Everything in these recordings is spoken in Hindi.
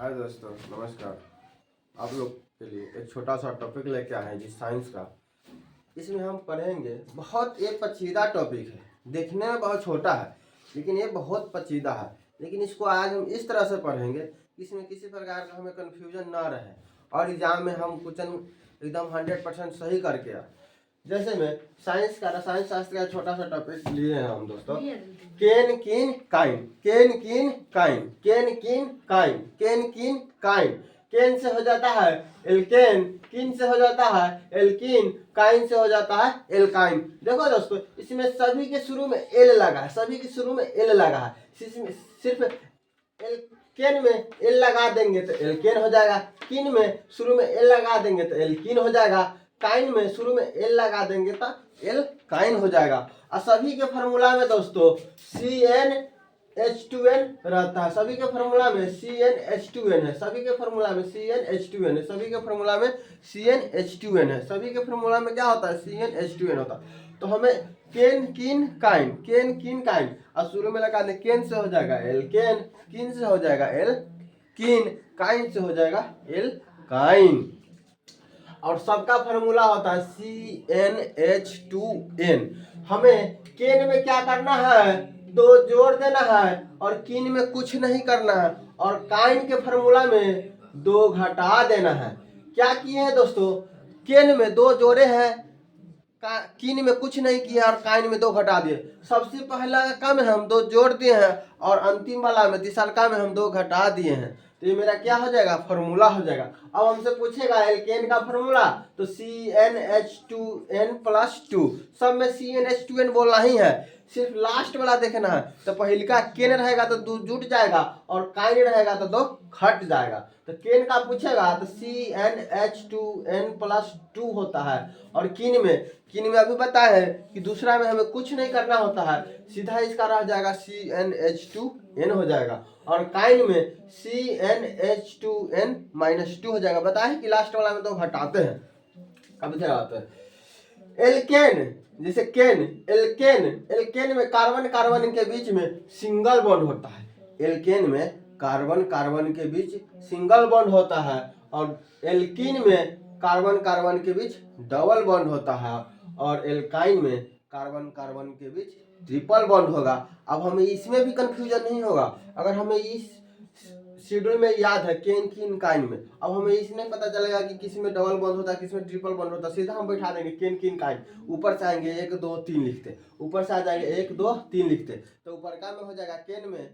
हाय दोस्तों, नमस्कार। आप लोग के लिए एक छोटा सा टॉपिक लेके आए हैं जी, साइंस का। इसमें हम पढ़ेंगे, बहुत एक पेचीदा टॉपिक है, देखने में बहुत छोटा है लेकिन ये बहुत पेचीदा है। लेकिन इसको आज हम इस तरह से पढ़ेंगे कि इसमें किसी प्रकार का हमें कन्फ्यूजन ना रहे और एग्जाम में हम क्वेश्चन एकदम 100% सही करके आए। जैसे में साइंस का रसायन शास्त्र का छोटा सा टॉपिक लिए हैं हम दोस्तों। केन किन काइन, केन किन काइन, केन किन काइन, केन किन काइन। केन से हो जाता है एल्केन, किन से हो जाता है एल्कीन, काइन से हो जाता है एल्काइन। देखो दोस्तों, इसमें सभी के शुरू में एल लगा है, सभी के शुरू में एल लगा है। सिर्फ एल्केन में एल लगा देंगे तो एल्केन हो जाएगा, किन में शुरू में एल लगा देंगे तो एल्कीन हो जाएगा, काइन में शुरू में एल लगा देंगे तो एल काइन हो जाएगा। और सभी के फॉर्मूला में दोस्तों CnH2n रहता है, सभी के फॉर्मूला में CnH2n है, सभी के फॉर्मूला में CnH2n है, सभी के फॉर्मूला में CnH2n है, सभी के फॉर्मूला में क्या होता है CnH2n होता है। तो हमें केन किन काइन, केन किन काइन और शुरू में लगा दें, केन से हो जाएगा एल्केन, किन से हो जाएगा एल किन, काइन से हो जाएगा एल काइन। और सबका फॉर्मूला होता है CnH2n। हमें केन में क्या करना है, दो जोड़ देना है और किन में कुछ नहीं करना है, और काइन के फॉर्मूला में दो घटा देना है। क्या किए हैं दोस्तों, केन में दो जोड़े हैं, किन में कुछ नहीं किया और काइन में दो घटा दिए। सबसे पहला का में हम दो जोड़ दिए हैं और अंतिम वाला में तीसरा में हम दो घटा दिए हैं। तो ये मेरा क्या हो जाएगा, फॉर्मूला हो जाएगा। अब हमसे पूछेगा एल्केन का फॉर्मूला, तो CnH2n+2। सब में CnH2n बोलना ही है, सिर्फ लास्ट वाला देखना है। तो पहले केन रहेगा तो दो जुट जाएगा और काइन रहेगा तो दो घट जाएगा। तो केन का पूछेगा तो CnH2n+2 होता है। और किन में अभी बताया है कि दूसरा में हमें कुछ नहीं करना होता है, सीधा इसका रह जाएगा CnH2n हो जाएगा। और काइन में CnH2n-2 हो जाएगा। बताया कि लास्ट वाला में तो घटाते हैं। अब इधर आते हैं एल्केन, जैसे केन, एल्केन, एल्केन में कार्बन कार्बन के बीच में सिंगल बॉन्ड होता है। एल्केन में कार्बन कार्बन के बीच सिंगल बॉन्ड होता है और एल्कीन में कार्बन कार्बन के बीच डबल बॉन्ड होता है और एल्काइन में कार्बन कार्बन के बीच ट्रिपल बॉन्ड होगा। अब हमें इसमें भी कंफ्यूजन नहीं होगा अगर हमें इस शेड्यूल में याद है केन किन काइन में। अब हमें इसमें पता चलेगा कि किस में डबल बॉन्ड होता है, किस में ट्रिपल बॉन्ड होता है। सीधा हम बैठा देंगे केन किन काइन, ऊपर से आएंगे 1 2 3 लिखते, ऊपर से आ जाएंगे 1 2 3 लिखते। तो ऊपर का में हो जाएगा केन में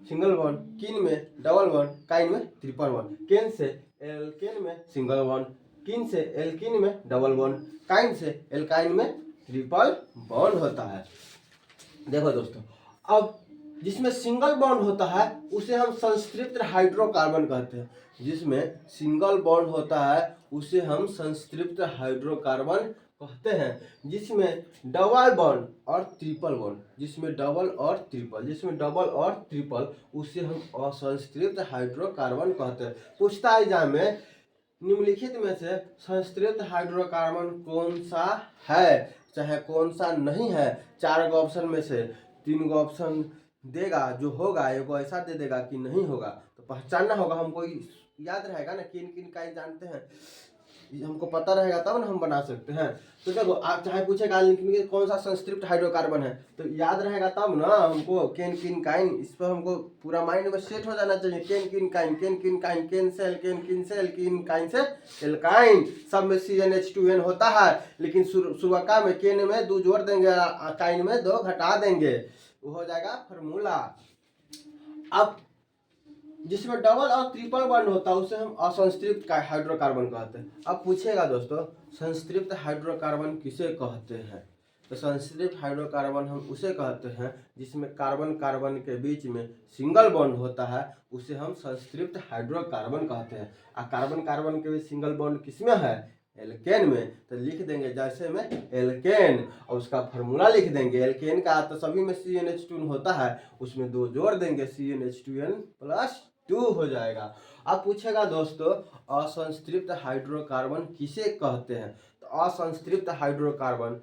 सिंगल बॉन्ड, किन में डबल बॉन्ड, काइन में ट्रिपल बॉन्ड। केन से एल्केन में सिंगल बॉन्ड, किन से एल्कीन में डबल बॉन्ड, काइन से एल्काइन में ट्रिपल बॉन्ड होता है। देखो दोस्तों, अब जिसमें सिंगल बॉन्ड होता है उसे हम संतृप्त हाइड्रोकार्बन कहते हैं। जिसमें सिंगल बॉन्ड होता है उसे हम संतृप्त हाइड्रोकार्बन कहते हैं। जिसमें डबल बॉन्ड और ट्रिपल बॉन्ड, जिसमें डबल और ट्रिपल, जिसमें डबल और ट्रिपल, उसे हम असंतृप्त हाइड्रोकार्बन कहते हैं। पूछता है एग्जाम में निम्नलिखित में से संतृप्त हाइड्रोकार्बन कौन सा है, चाहे कौन सा नहीं है। 4 ऑप्शन में से 3 ऑप्शन देगा, जो होगा एगो ऐसा दे देगा कि नहीं होगा। तो पहचानना होगा, हमको याद रहेगा ना किन किन काइन जानते हैं, हमको पता रहेगा तब ना हम बना सकते हैं। तो देखो, आप चाहे पूछेगा कौन सा संतृप्त हाइड्रोकार्बन है, तो याद रहेगा तब ना हमको केन किन काइन। इस पर हमको पूरा माइंड में सेट हो जाना चाहिए। केन किन काइन, केन किन काइन, केन से एल्केन, किन से एल्कीन, काइन से एल्काइन। सब में CnH2n होता है, लेकिन शुरुआत में केन में 2 जोड़ देंगे, काइन में 2 घटा देंगे, वो हो जाएगा फॉर्मूला। अब जिसमें डबल और ट्रिपल बॉन्ड होता है उसे हम असंतृप्त हाइड्रोकार्बन कहते हैं। अब पूछेगा दोस्तों, संतृप्त हाइड्रोकार्बन किसे कहते हैं। तो संतृप्त हाइड्रोकार्बन हम उसे कहते हैं जिसमें कार्बन कार्बन के बीच में सिंगल बॉन्ड होता है, उसे हम संतृप्त हाइड्रोकार्बन कहते हैं। और कार्बन कार्बन के बीच सिंगल बॉन्ड किसमें है, एल्केन में। तो लिख देंगे जैसे में एल्केन और उसका फॉर्मूला लिख देंगे। एल्केन का तो सभी में CnH2 होता है, उसमें 2 जोड़ देंगे, CnH2n+2 हो जाएगा। अब पूछेगा दोस्तों असंतृप्त हाइड्रोकार्बन किसे कहते हैं। तो असंतृप्त हाइड्रोकार्बन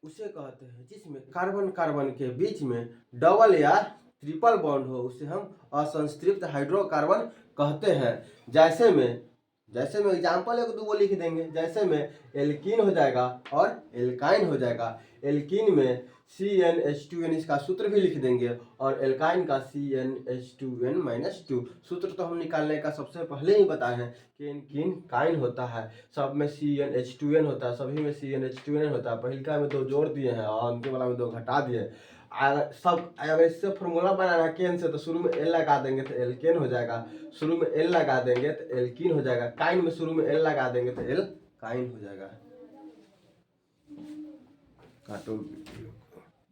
उसे कहते हैं जिसमें कार्बन कार्बन के बीच में डबल या ट्रिपल बॉन्ड हो, उसे हम असंतृप्त हाइड्रोकार्बन कहते हैं। जैसे में एग्जाम्पल एक दो वो लिख देंगे। जैसे में एल्कीन हो जाएगा और एल्काइन हो जाएगा। एल्कीन में CnH2n इसका सूत्र भी लिख देंगे और एल्काइन का CnH2n-2 सूत्र तो हम निकालने का सबसे पहले ही बताए हैं कि एल्कीन काइन होता है, सब में CnH2n होता है, सभी में CnH2n होता है। पहिलका में 2 जोड़ दिए हैं और अंतिम वाला में 2 घटा दिए। अगर इससे फॉर्मूला बनाना है केन से तो शुरू में एल लगा देंगे तो एल्केन हो जाएगा, शुरू में एल लगा देंगे तो एल्कीन हो जाएगा, काइन में शुरू में एल लगा देंगे तो एल काइन हो जाएगा। काटो वीडियो।